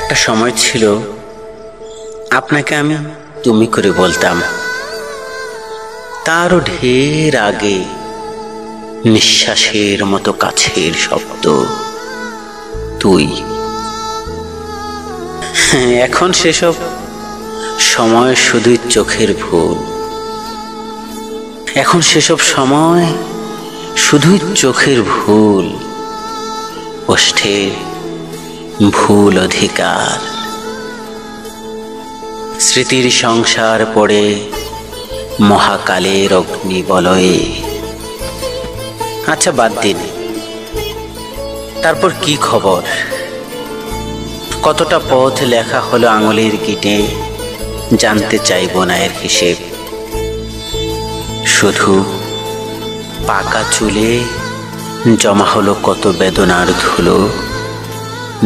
একটা সময় ছিল আপনাকে আমি তুমি করে বলতাম, তারও ঢের আগে নিঃশ্বাসের মতো কাছের শব্দ তুই। এখন সেসব সময় শুধুই চোখের ভুল, এখন সেসব সময় শুধুই চোখের ভুল, ওষ্ঠের ভুল অধিকার। স্মৃতির সংসার পড়ে মহাকালের অগ্নিবলয়ে। আচ্ছা বাদ দিন, তারপর কি খবর? কতটা পথ লেখা হলো আঙুলের গিটে, জানতে চাইব না এর হিসেব। শুধু পাকা চুলে জমা হলো কত বেদনার ধুলো,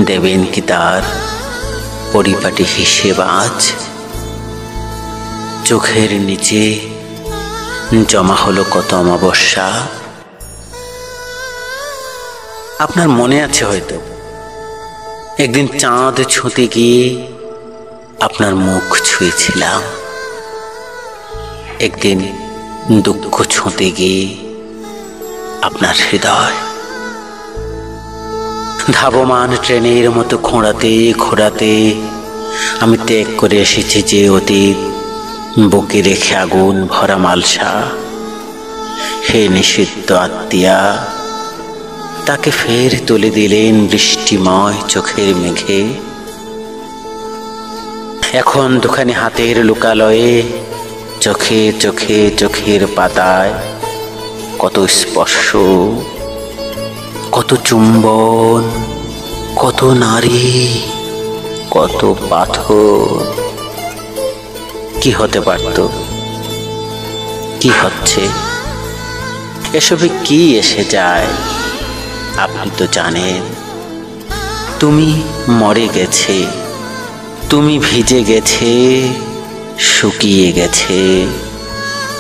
দেবেন কি তার পরিপাটি হিসেব আজ? চোখের নিচে জমা হলো কত অমাবস্যা। আপনার মনে আছে হয়তো, একদিন চাঁদ ছুঁতে গিয়ে আপনার মুখ ছুঁয়েছিলাম, একদিন দুঃখ ছুঁতে গিয়ে আপনার হৃদয়। ধাবমান ট্রেনের মতো খোঁড়াতে খোঁড়াতে আমি ত্যাগ করে এসেছি যে অতীত, বুকে রেখে আগুন ভরা মালসা। হে নিষিদ্ধ আত্মীয়া, তাকে ফের তুলে দিলেন বৃষ্টিময় চোখের মেঘে। এখন দুখানি হাতের লুকালয়ে, চোখে চোখে চোখের পাতায় কত স্পর্শ, কত চুম্বন, কত নারী, কত পাথর। কি হতে পারত, কি হচ্ছে, এসবে কি এসে যায়? আপনি তো জানেন, তুমি মরে গেছে, তুমি ভিজে গেছে, শুকিয়ে গেছে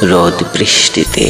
রোদ বৃষ্টিতে।